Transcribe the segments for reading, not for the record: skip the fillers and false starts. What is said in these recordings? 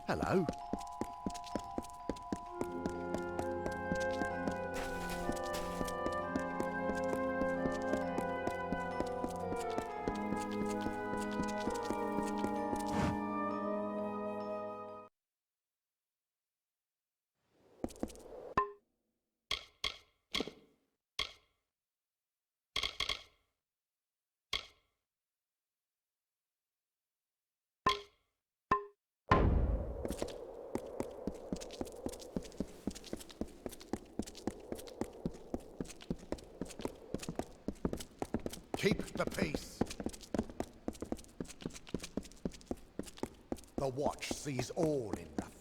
Hello. Keep the peace. The Watch sees all in nothing.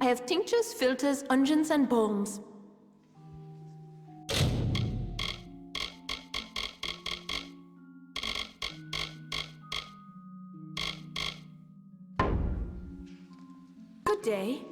I have tinctures, filters, unguents, and balms. Good day.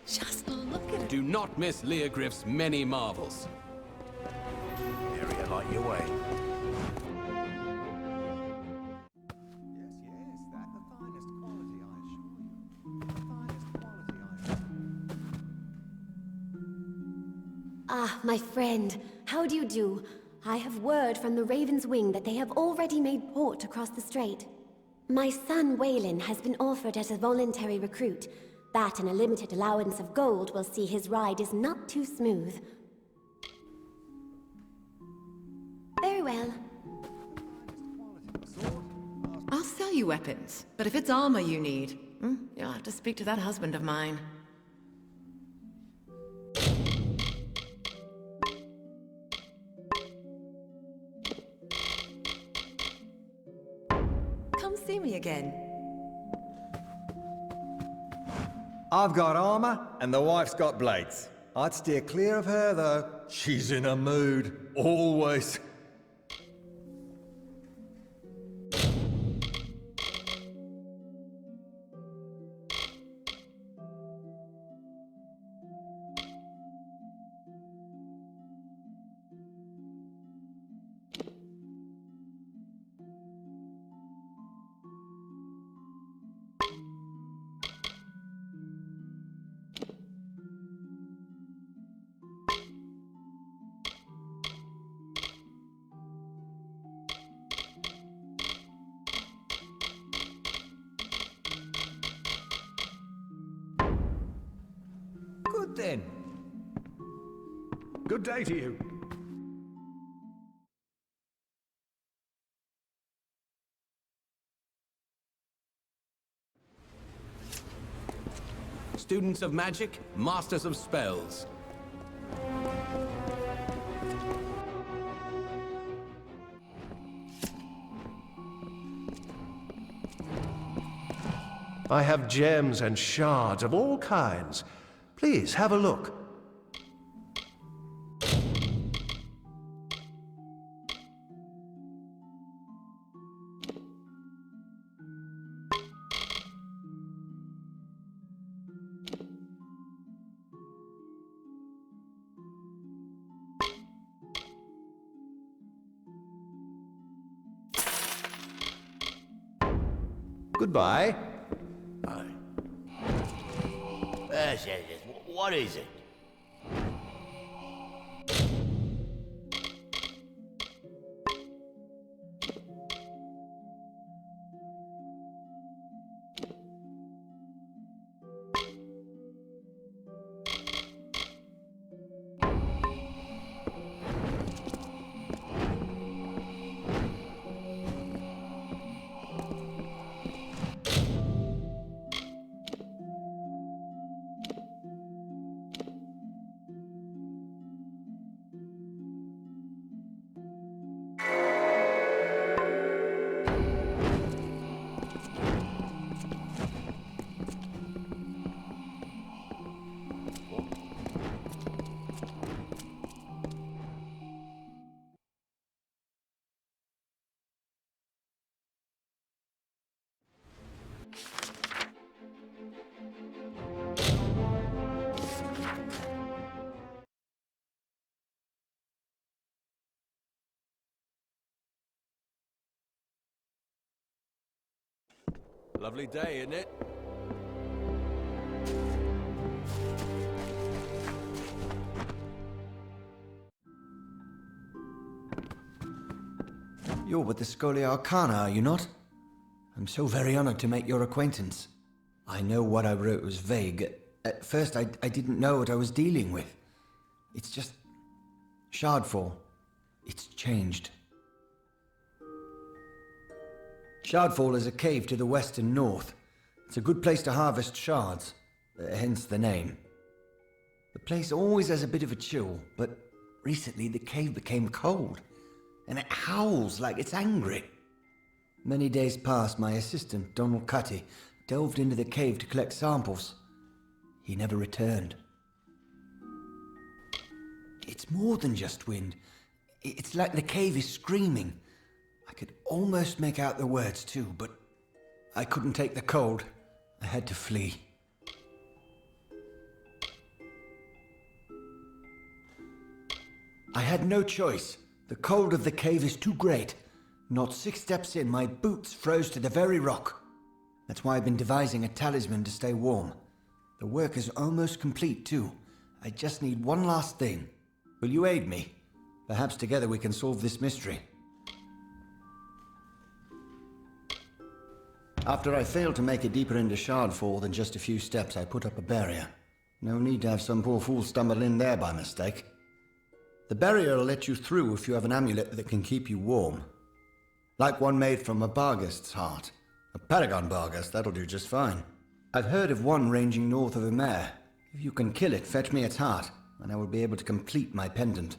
Just look at it. Do not miss Leogriff's many marvels. Area like your way. Yes, that the finest quality, I assure you. The finest quality, I assure you. Ah, my friend, how do you do? I have word from the Raven's Wing that they have already made port across the strait. My son Waylon has been offered as a voluntary recruit. That and a limited allowance of gold will see his ride is not too smooth. Very well. I'll sell you weapons, but if it's armor you need, you'll have to speak to that husband of mine. Come see me again. I've got armor, and the wife's got blades. I'd steer clear of her, though. She's in a mood, always. Good then. Good day to you. Students of magic, masters of spells. I have gems and shards of all kinds. Please have a look. Goodbye. Yes, yes, yes. What is it? Lovely day, isn't it? You're with the Scholia Arcana, are you not? I'm so very honored to make your acquaintance. I know what I wrote was vague. At first, I didn't know what I was dealing with. It's just... Shardfall. It's changed. Shardfall is a cave to the west and north. It's a good place to harvest shards, hence the name. The place always has a bit of a chill, but recently the cave became cold, and it howls like it's angry. Many days past, my assistant, Donald Cutty, delved into the cave to collect samples. He never returned. It's more than just wind. It's like the cave is screaming. I could almost make out the words too, but I couldn't take the cold. I had to flee. I had no choice. The cold of the cave is too great. Not 6 steps in, my boots froze to the very rock. That's why I've been devising a talisman to stay warm. The work is almost complete too. I just need one last thing. Will you aid me? Perhaps together we can solve this mystery. After I failed to make it deeper into Shardfall than just a few steps, I put up a barrier. No need to have some poor fool stumble in there by mistake. The barrier will let you through if you have an amulet that can keep you warm. Like one made from a Barghest's heart. A Paragon Barghest, that'll do just fine. I've heard of one ranging north of Umair. If you can kill it, fetch me its heart, and I will be able to complete my pendant.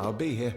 I'll be here.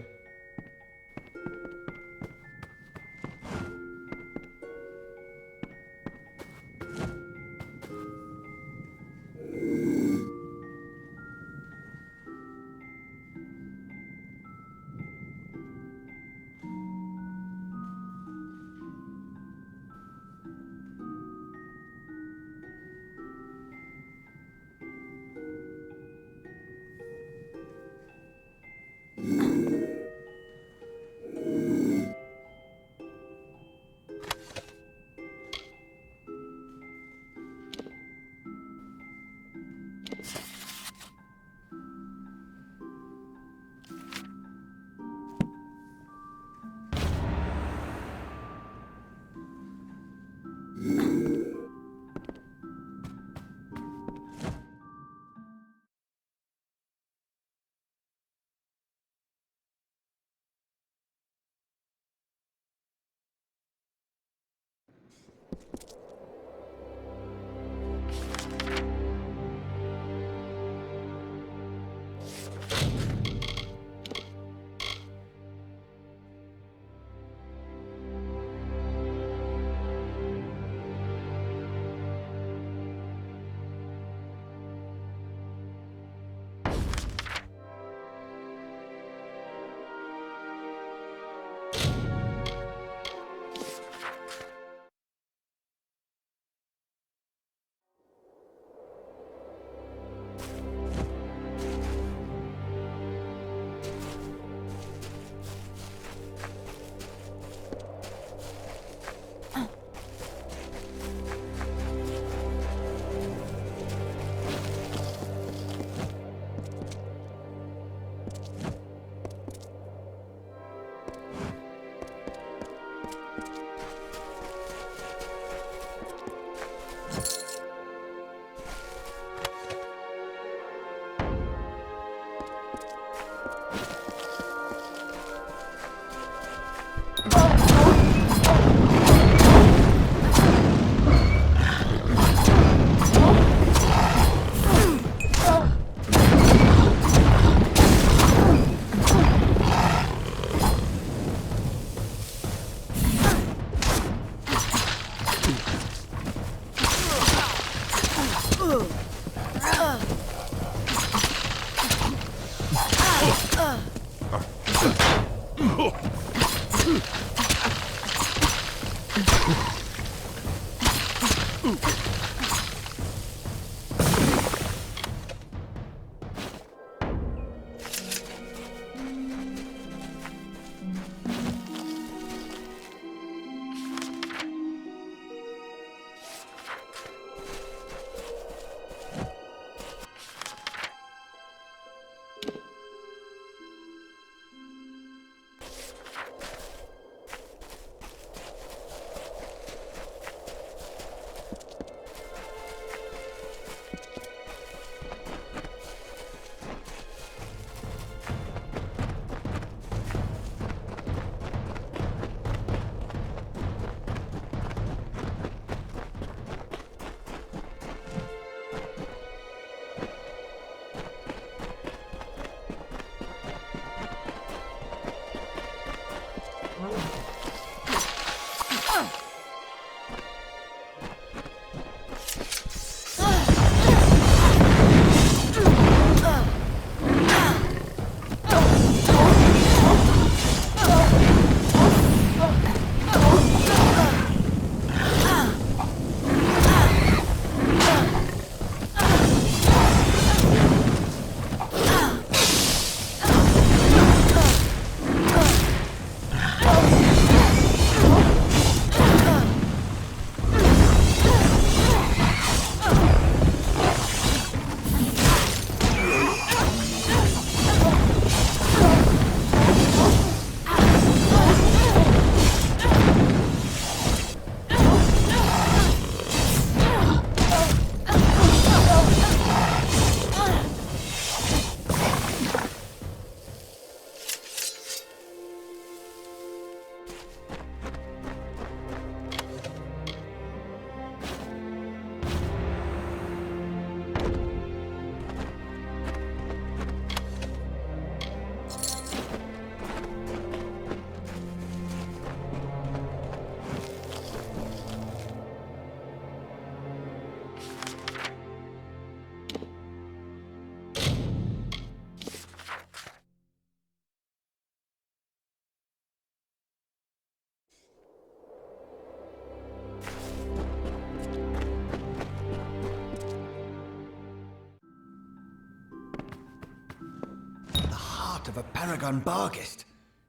Of a paragon barghest.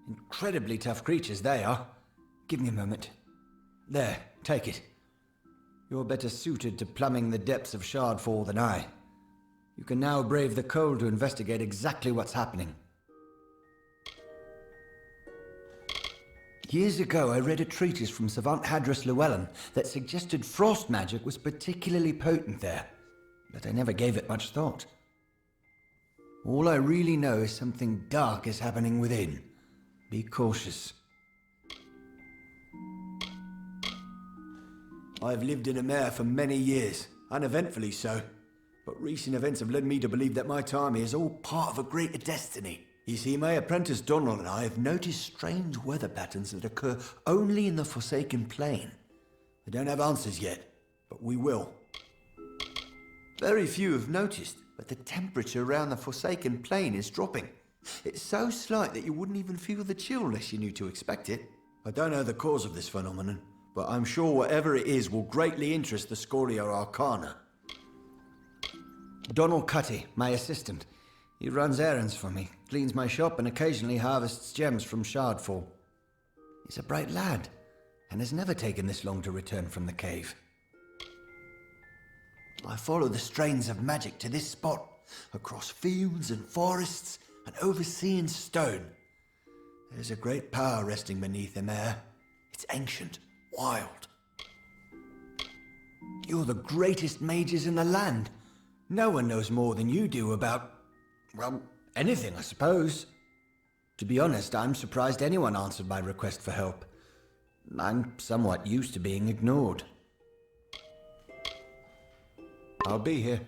Incredibly tough creatures they are. Give me a moment. There, take it. You're better suited to plumbing the depths of Shardfall than I. You can now brave the cold to investigate exactly what's happening. Years ago, I read a treatise from Savant Hadris Llewellyn that suggested frost magic was particularly potent there, but I never gave it much thought. All I really know is something dark is happening within. Be cautious. I have lived in a mare for many years, uneventfully so. But recent events have led me to believe that my time here is all part of a greater destiny. You see, my apprentice Donald and I have noticed strange weather patterns that occur only in the Forsaken Plain. I don't have answers yet, but we will. Very few have noticed, but the temperature around the Forsaken Plain is dropping. It's so slight that you wouldn't even feel the chill unless you knew to expect it. I don't know the cause of this phenomenon, but I'm sure whatever it is will greatly interest the Scoria Arcana. Donald Cutty, my assistant. He runs errands for me, cleans my shop, and occasionally harvests gems from Shardfall. He's a bright lad, and has never taken this long to return from the cave. I follow the strains of magic to this spot, across fields and forests, and over sea and stone. There's a great power resting beneath the air. It's ancient, wild. You're the greatest mages in the land. No one knows more than you do about, well, anything, I suppose. To be honest, I'm surprised anyone answered my request for help. I'm somewhat used to being ignored. I'll be here.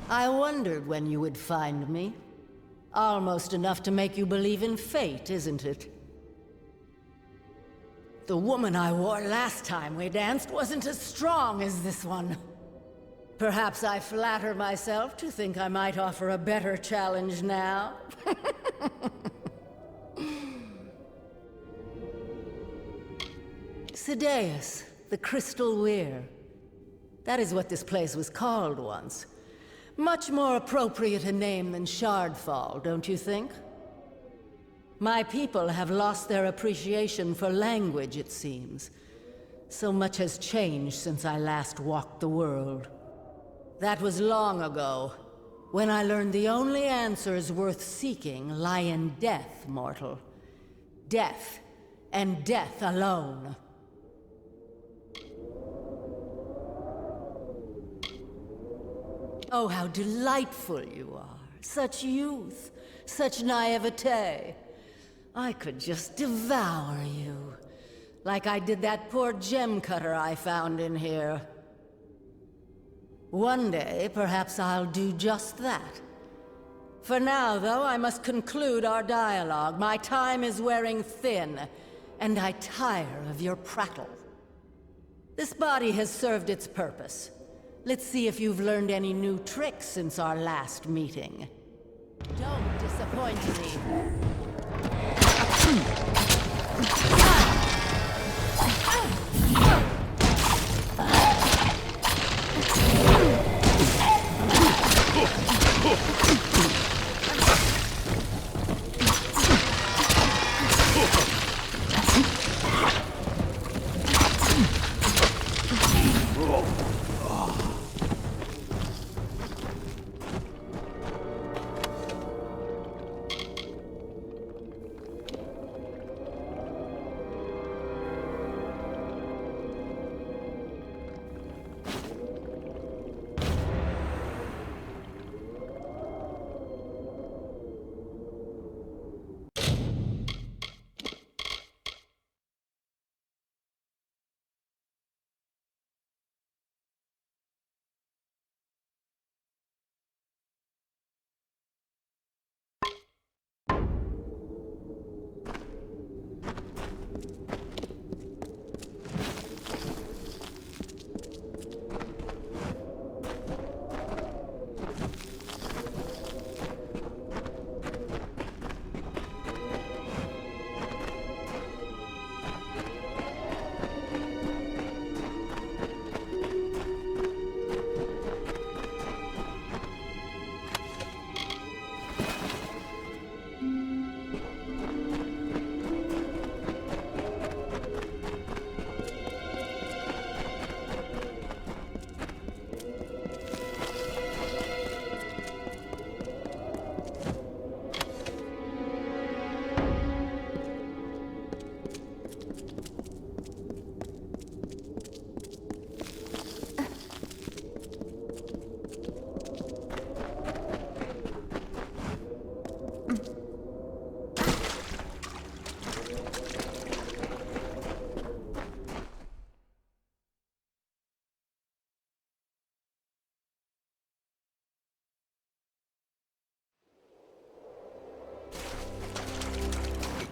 I wondered when you would find me. Almost enough to make you believe in fate, isn't it? The woman I wore last time we danced wasn't as strong as this one. Perhaps I flatter myself to think I might offer a better challenge now. Sideus, the Crystal Weir. That is what this place was called once. Much more appropriate a name than Shardfall, don't you think? My people have lost their appreciation for language, it seems. So much has changed since I last walked the world. That was long ago, when I learned the only answers worth seeking lie in death, mortal. Death, and death alone. Oh, how delightful you are. Such youth, such naivete. I could just devour you. Like I did that poor gem cutter I found in here. One day, perhaps I'll do just that. For now, though, I must conclude our dialogue. My time is wearing thin, and I tire of your prattle. This body has served its purpose. Let's see if you've learned any new tricks since our last meeting. Don't disappoint me.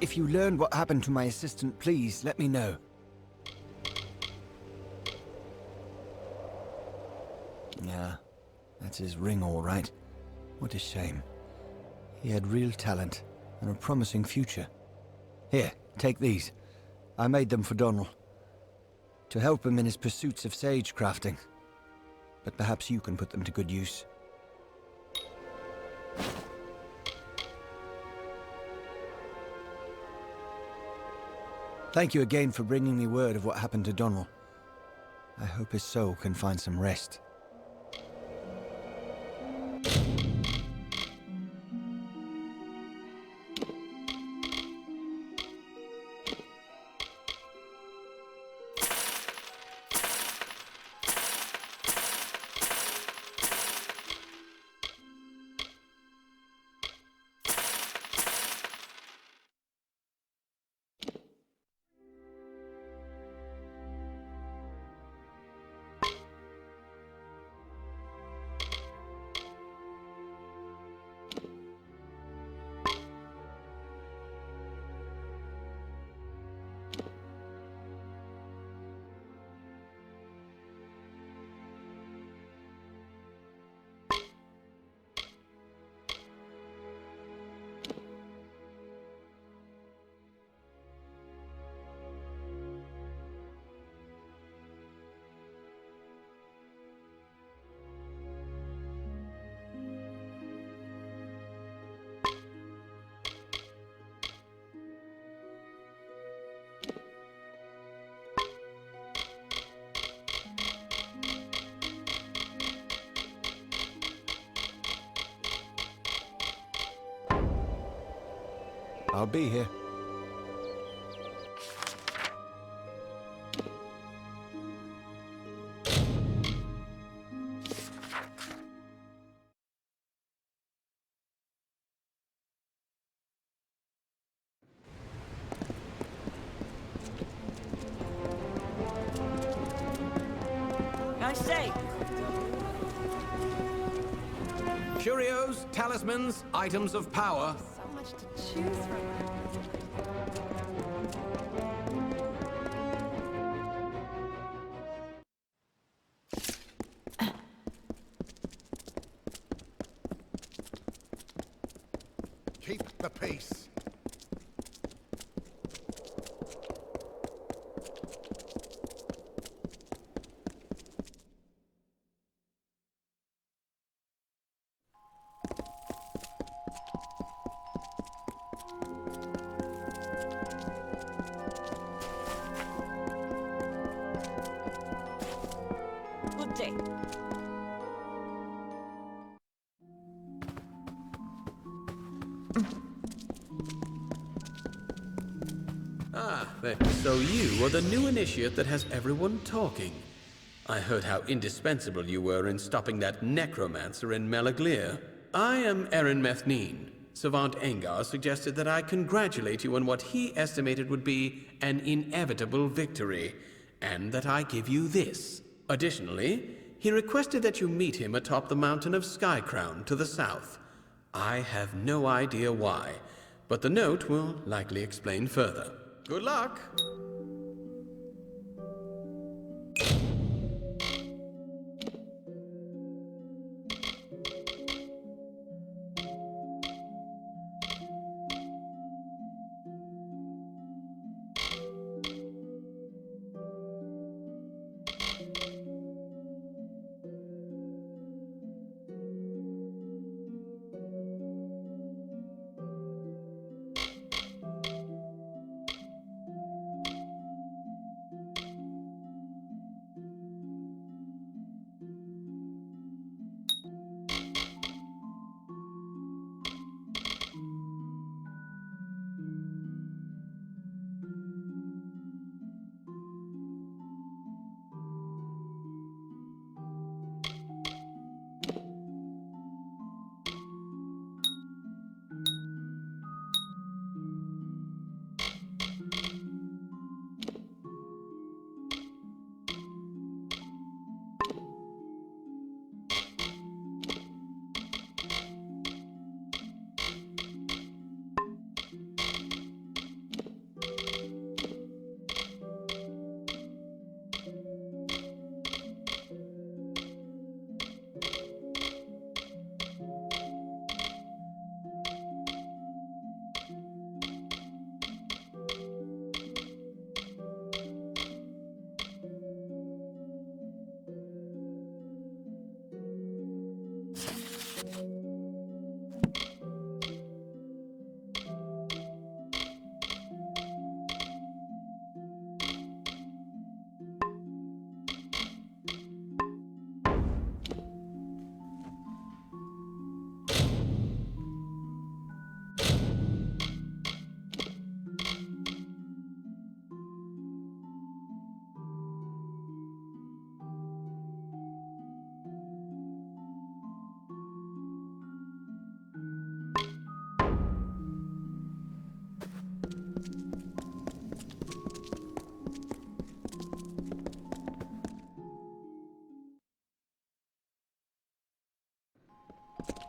If you learned what happened to my assistant, please let me know. Yeah, that's his ring, all right. What a shame. He had real talent and a promising future. Here, take these. I made them for Donald. To help him in his pursuits of sage crafting. But perhaps you can put them to good use. Thank you again for bringing me word of what happened to Donald. I hope his soul can find some rest. I'll be here. I say, Curios, talismans, items of power. So much to choose from. Keep the peace. good day. So you are the new initiate that has everyone talking. I heard how indispensable you were in stopping that necromancer in Melaglir. I am Erin Methneen. Savant Engar suggested that I congratulate you on what he estimated would be an inevitable victory, and that I give you this. Additionally, he requested that you meet him atop the mountain of Skycrown to the south. I have no idea why, but the note will likely explain further. Good luck!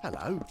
Hello.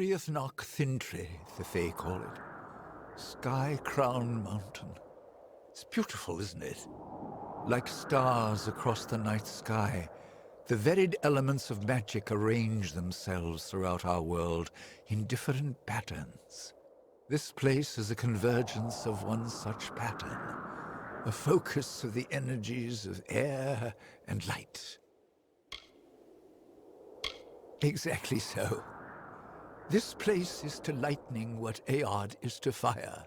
Criathnock Thintri, the Fae call it. Sky Crown Mountain. It's beautiful, isn't it? Like stars across the night sky, the varied elements of magic arrange themselves throughout our world in different patterns. This place is a convergence of one such pattern, a focus of the energies of air and light. Exactly so. This place is to lightning what Aod is to fire,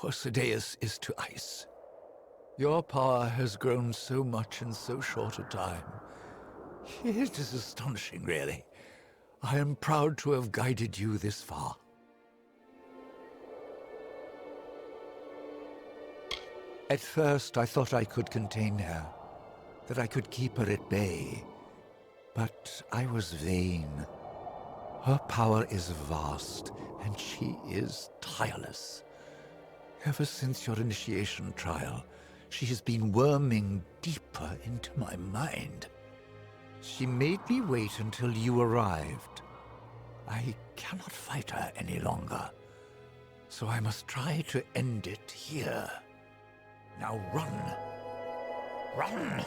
or Sadeus is to ice. Your power has grown so much in so short a time. It is astonishing, really. I am proud to have guided you this far. At first, I thought I could contain her, that I could keep her at bay. But I was vain. Her power is vast, and she is tireless. Ever since your initiation trial, she has been worming deeper into my mind. She made me wait until you arrived. I cannot fight her any longer, so I must try to end it here. Now run! Run!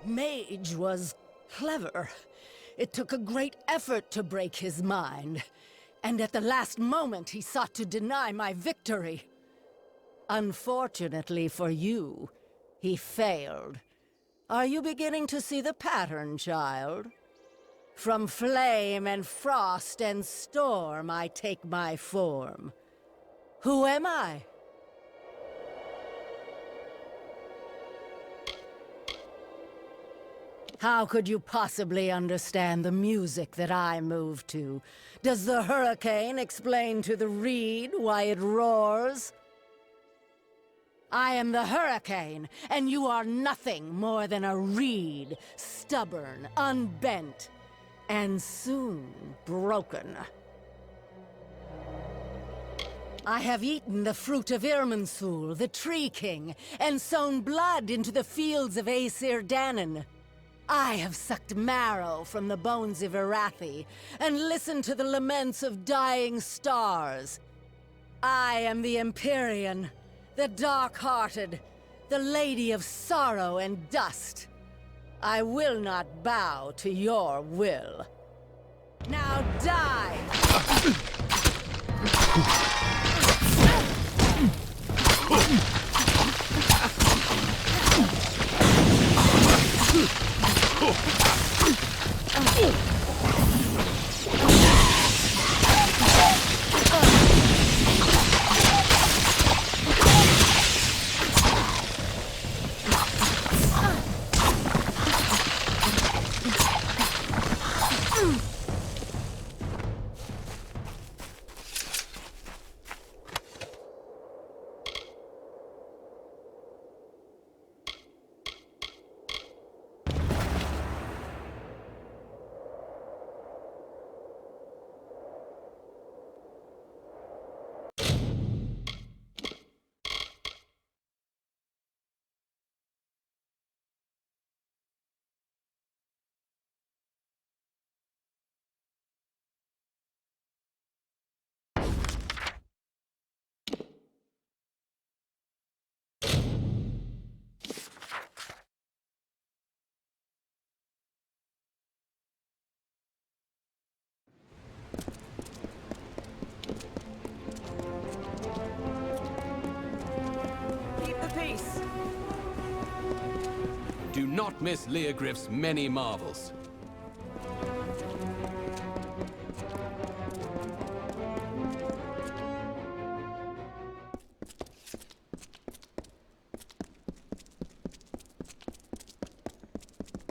Mage was clever. It took a great effort to break his mind. And at the last moment, he sought to deny my victory. Unfortunately for you, he failed. Are you beginning to see the pattern, child? From flame and frost and storm, I take my form. Who am I? How could you possibly understand the music that I move to? Does the hurricane explain to the reed why it roars? I am the hurricane, and you are nothing more than a reed, stubborn, unbent, and soon broken. I have eaten the fruit of Irminsul, the Tree King, and sown blood into the fields of Aesir Danon. I have sucked marrow from the bones of Irathi, and listened to the laments of dying stars. I am the Empyrean, the Dark-Hearted, the Lady of Sorrow and Dust. I will not bow to your will. Now die! Do not miss Leogriff's many marvels.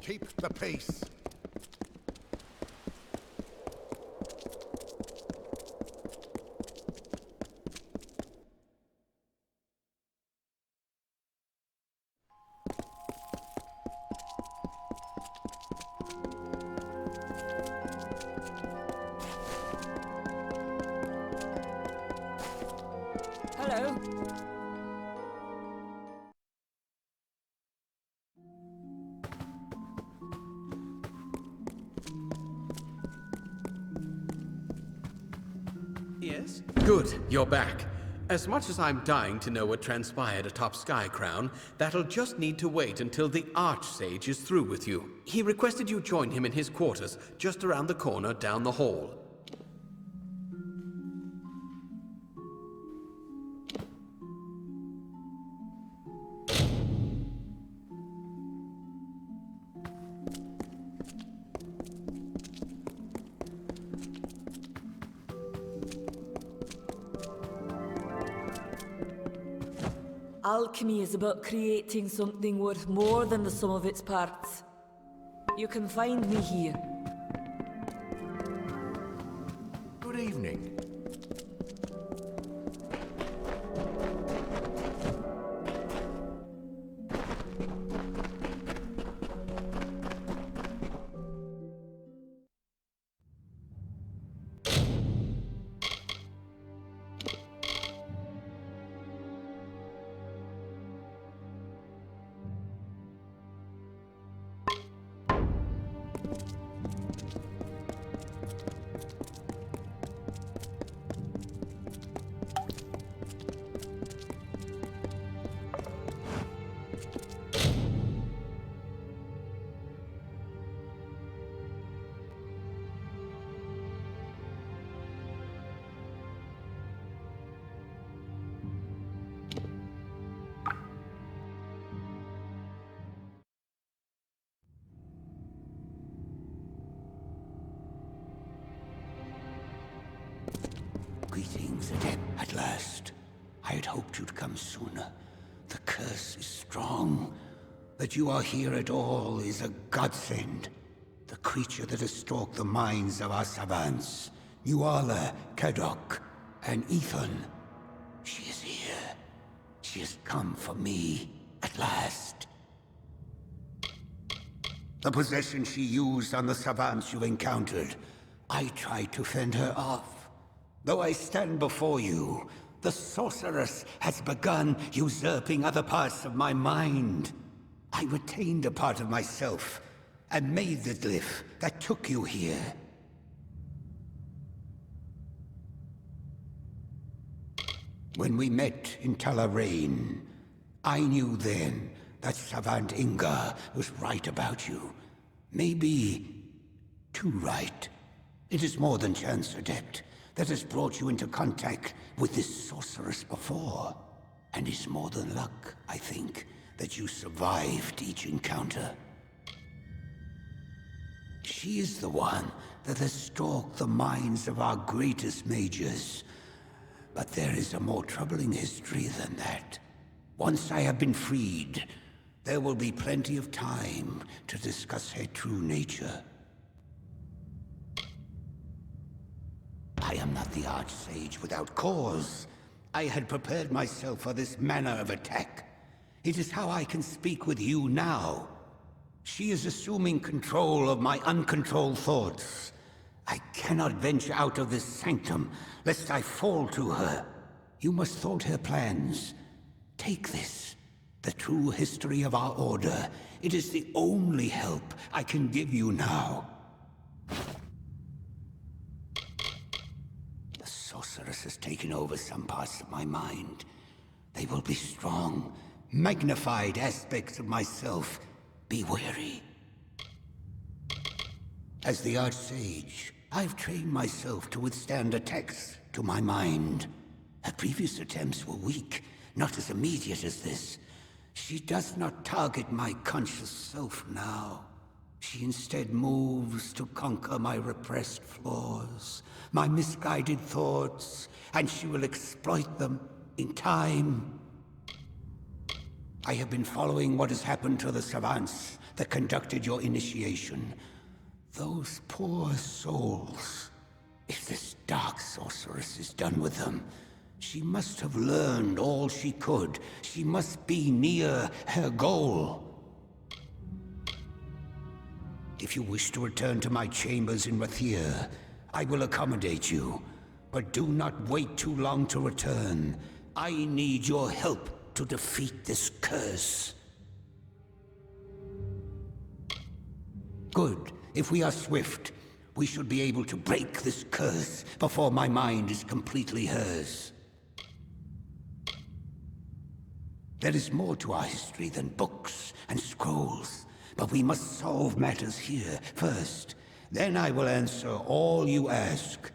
Keep the peace. Hello. Yes? Good, you're back. As much as I'm dying to know what transpired atop Skycrown, that'll just need to wait until the Archsage is through with you. He requested you join him in his quarters, just around the corner down the hall. Alchemy is about creating something worth more than the sum of its parts. You can find me here. Good evening. Greetings, Adept. At last. I had hoped you'd come sooner. The curse is strong. That you are here at all is a godsend. The creature that has stalked the minds of our savants, Nuala, Kadok, and Ethan. She is here. She has come for me, at last. The possession she used on the savants you encountered, I tried to fend her off. Though I stand before you, the sorceress has begun usurping other parts of my mind. I retained a part of myself, and made the glyph that took you here. When we met in Talarain, I knew then that Savant Inga was right about you. Maybe too right. It is more than chance, Adept, that has brought you into contact with this sorceress before. And it's more than luck, I think, that you survived each encounter. She is the one that has stalked the minds of our greatest mages. But there is a more troubling history than that. Once I have been freed, there will be plenty of time to discuss her true nature. I am not the Archsage without cause. I had prepared myself for this manner of attack. It is how I can speak with you now. She is assuming control of my uncontrolled thoughts. I cannot venture out of this sanctum, lest I fall to her. You must thwart her plans. Take this, the true history of our order. It is the only help I can give you now. The sorceress has taken over some parts of my mind. They will be strong, magnified aspects of myself. Be wary. As the Archsage, I've trained myself to withstand attacks to my mind. Her previous attempts were weak, not as immediate as this. She does not target my conscious self now. She instead moves to conquer my repressed flaws, my misguided thoughts, and she will exploit them in time. I have been following what has happened to the savants that conducted your initiation. Those poor souls. If this dark sorceress is done with them, she must have learned all she could. She must be near her goal. If you wish to return to my chambers in Rathir, I will accommodate you. But do not wait too long to return. I need your help to defeat this curse. Good. If we are swift, we should be able to break this curse before my mind is completely hers. There is more to our history than books and scrolls, but we must solve matters here first. Then I will answer all you ask.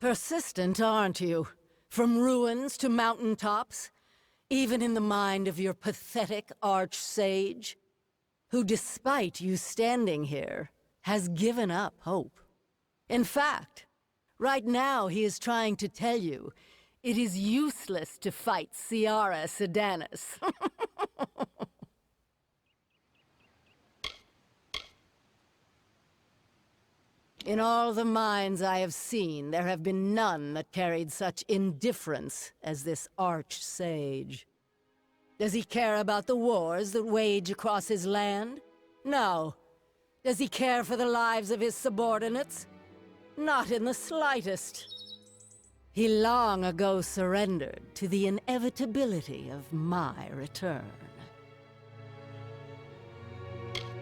Persistent, aren't you? From ruins to mountaintops, even in the mind of your pathetic arch-sage, who, despite you standing here, has given up hope. In fact, right now he is trying to tell you it is useless to fight Ciara Sedanis. In all the minds I have seen, there have been none that carried such indifference as this arch-sage. Does he care about the wars that wage across his land? No. Does he care for the lives of his subordinates? Not in the slightest. He long ago surrendered to the inevitability of my return.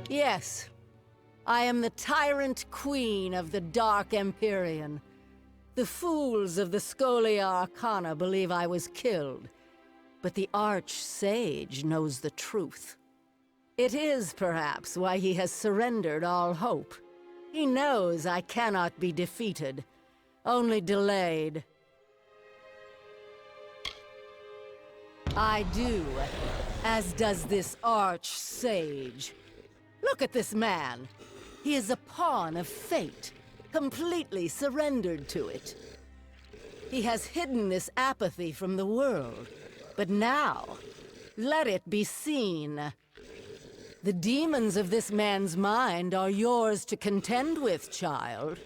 Yes, I am the tyrant queen of the Dark Empyrean. The fools of the Scholia Arcana believe I was killed, but the Arch-Sage knows the truth. It is, perhaps, why he has surrendered all hope. He knows I cannot be defeated, only delayed. I do, as does this Arch-Sage. Look at this man. He is a pawn of fate, completely surrendered to it. He has hidden this apathy from the world, but now, let it be seen. The demons of this man's mind are yours to contend with, child.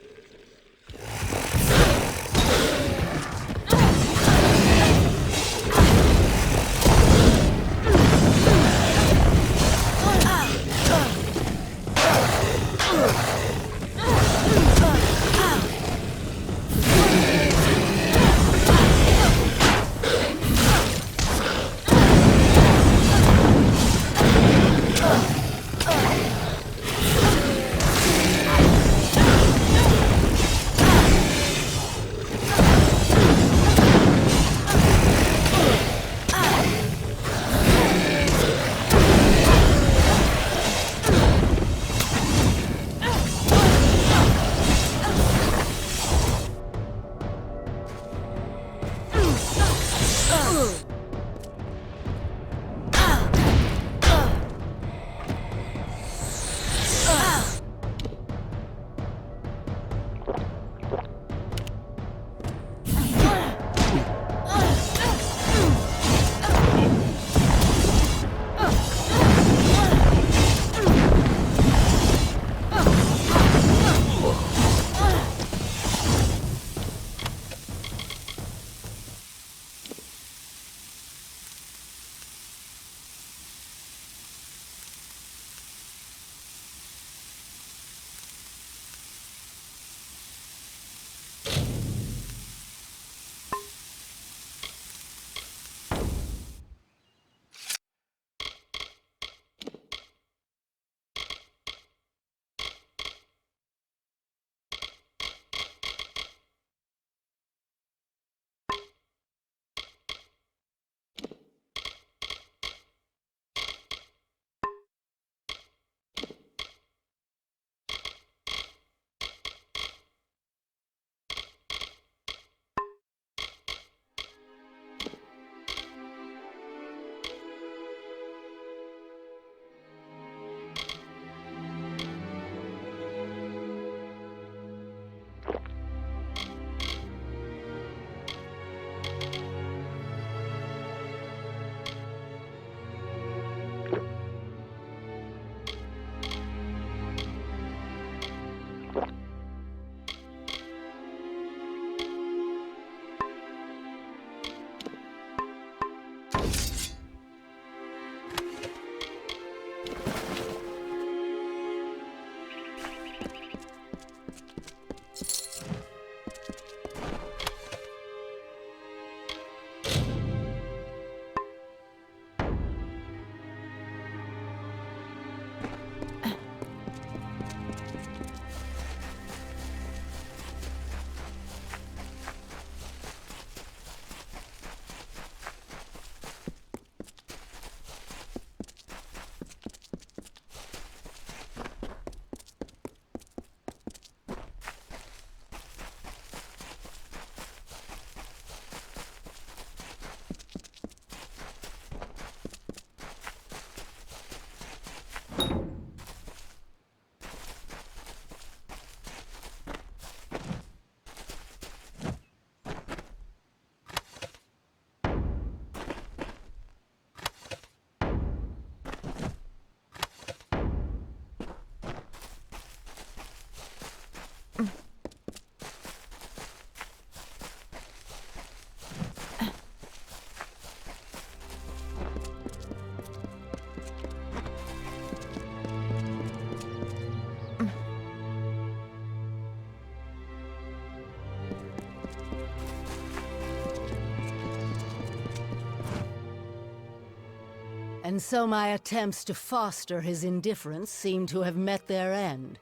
And so my attempts to foster his indifference seem to have met their end.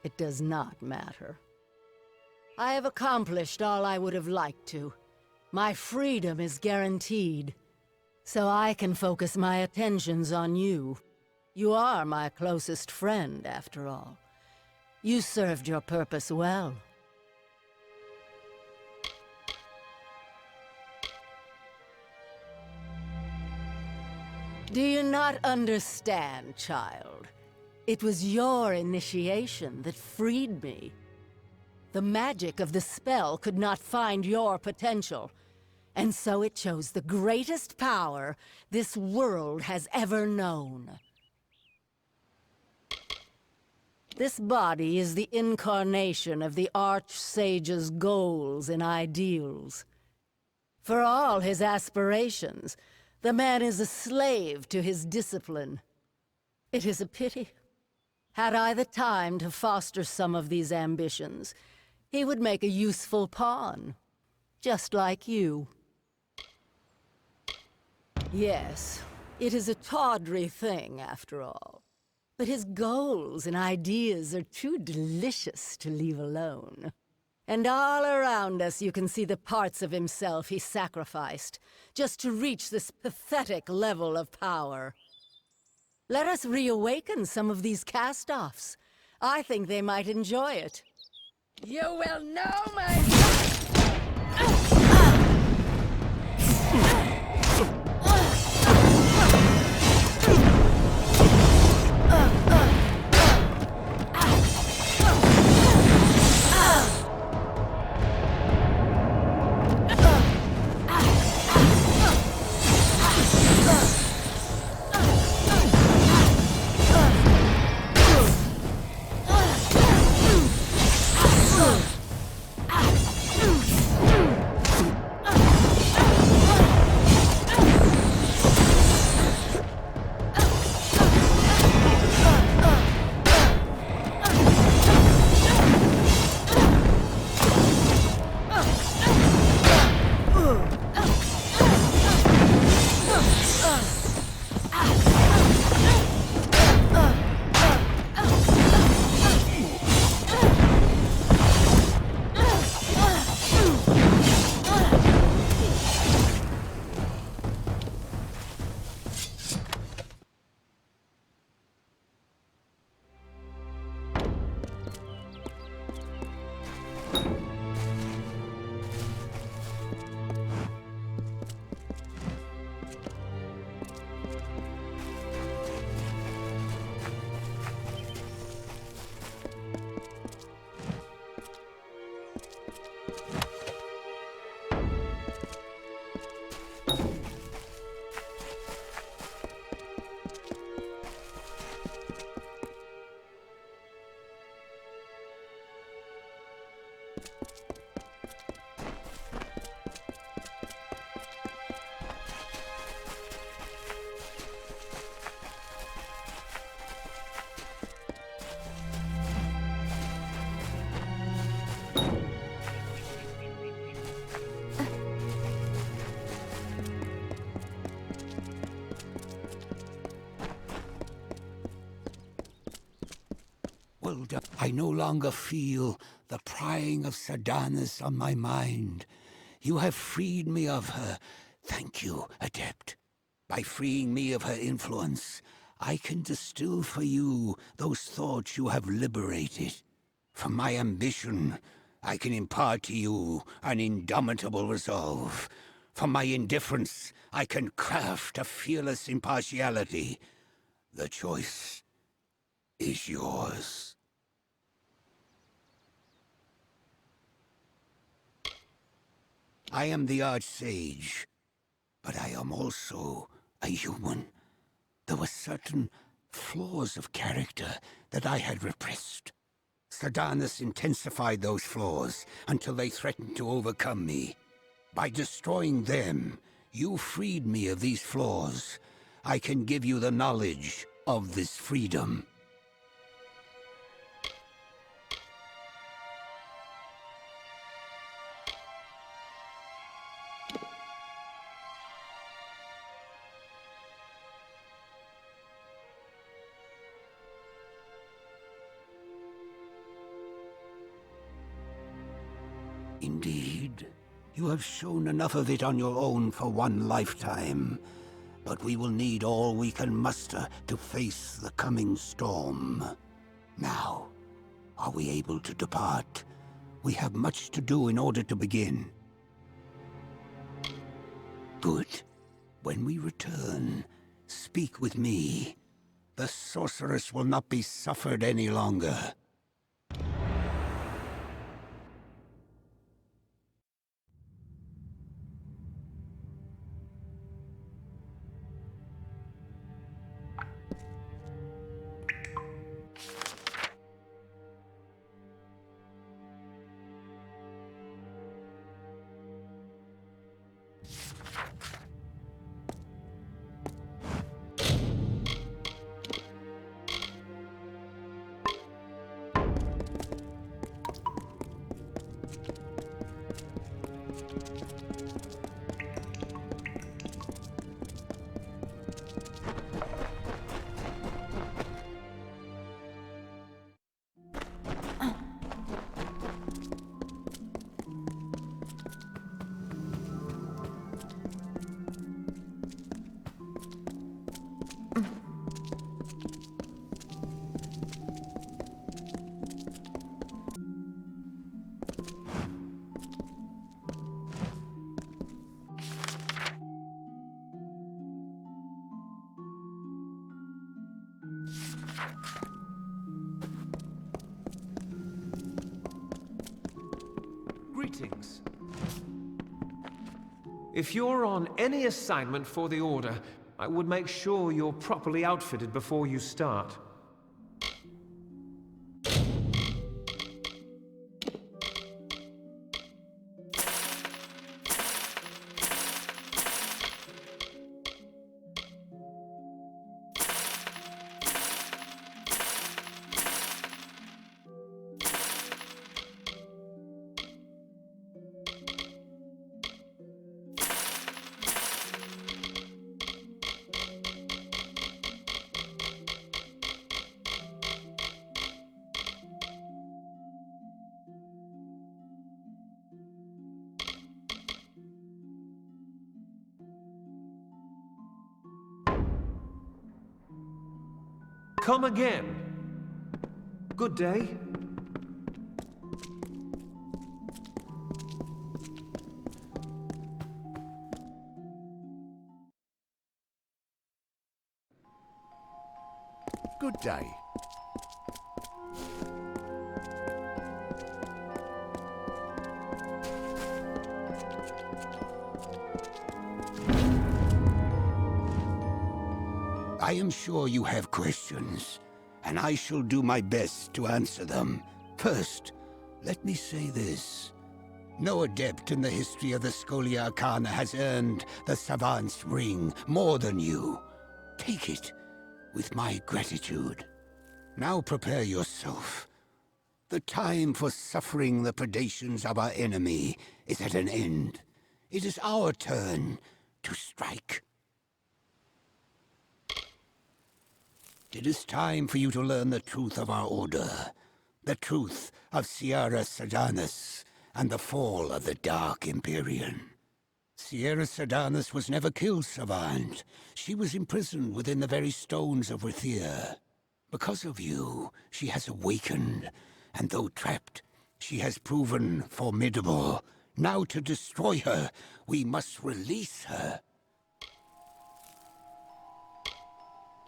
It does not matter. I have accomplished all I would have liked to. My freedom is guaranteed, so I can focus my attentions on you. You are my closest friend, after all. You served your purpose well. Do you not understand, child? It was your initiation that freed me. The magic of the spell could not find your potential, and so it chose the greatest power this world has ever known. This body is the incarnation of the Archsage's goals and ideals. For all his aspirations, the man is a slave to his discipline. It is a pity. Had I the time to foster some of these ambitions, he would make a useful pawn, just like you. Yes, it is a tawdry thing, after all. But his goals and ideas are too delicious to leave alone. And all around us you can see the parts of himself he sacrificed, just to reach this pathetic level of power. Let us reawaken some of these cast-offs. I think they might enjoy it. You will know my... Well done. I no longer feel the prying of Sardanis on my mind. You have freed me of her. Thank you, Adept. By freeing me of her influence, I can distill for you those thoughts you have liberated. From my ambition, I can impart to you an indomitable resolve. From my indifference, I can craft a fearless impartiality. The choice is yours. I am the Archsage, but I am also a human. There were certain flaws of character that I had repressed. Sardanis intensified those flaws until they threatened to overcome me. By destroying them, you freed me of these flaws. I can give you the knowledge of this freedom. Indeed. You have shown enough of it on your own for one lifetime. But we will need all we can muster to face the coming storm. Now, are we able to depart? We have much to do in order to begin. Good. When we return, speak with me. The sorceress will not be suffered any longer. Greetings. If you're on any assignment for the Order, I would make sure you're properly outfitted before you start. Come again. Good day. Good day. I am sure you have questions, and I shall do my best to answer them. First, let me say this. No adept in the history of the Scholia Arcana has earned the Savant's Ring more than you. Take it with my gratitude. Now prepare yourself. The time for suffering the predations of our enemy is at an end. It is our turn to strike. It is time for you to learn the truth of our order. The truth of Sierra Sedanus and the fall of the Dark Empyrean. Sierra Sedanus was never killed, Savant. She was imprisoned within the very stones of Rithia. Because of you, she has awakened, and though trapped, she has proven formidable. Now to destroy her, we must release her.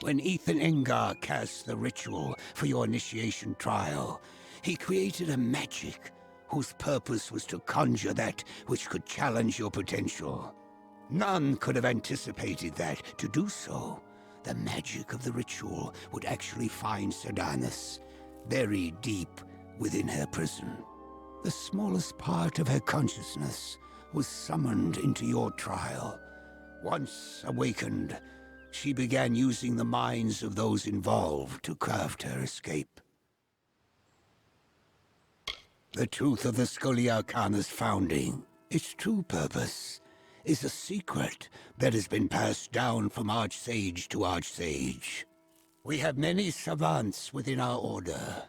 When Ethan Engar cast the ritual for your initiation trial, he created a magic whose purpose was to conjure that which could challenge your potential. None could have anticipated that, to do so, the magic of the ritual would actually find Sedanus, buried deep within her prison. The smallest part of her consciousness was summoned into your trial. Once awakened, she began using the minds of those involved to craft her escape. The truth of the Scholia Arcana's founding, its true purpose, is a secret that has been passed down from Archsage to Archsage. We have many savants within our order,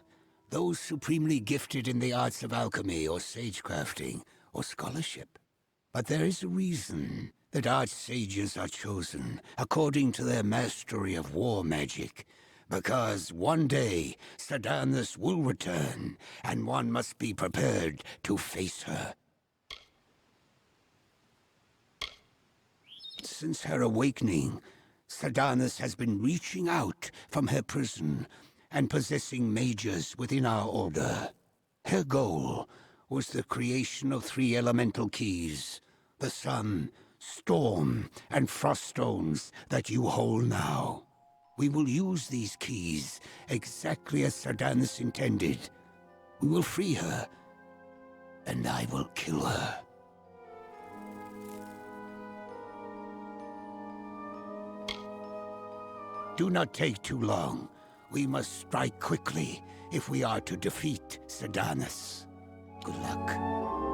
those supremely gifted in the arts of alchemy or sagecrafting, or scholarship. But there is a reason that archsages are chosen according to their mastery of war magic. Because one day, Sedanus will return, and one must be prepared to face her. Since her awakening, Sedanus has been reaching out from her prison and possessing mages within our order. Her goal was the creation of 3 elemental keys: the sun, storm, and frost stones that you hold now. We will use these keys exactly as Sedanus intended. We will free her, and I will kill her. Do not take too long. We must strike quickly if we are to defeat Sedanus. Good luck.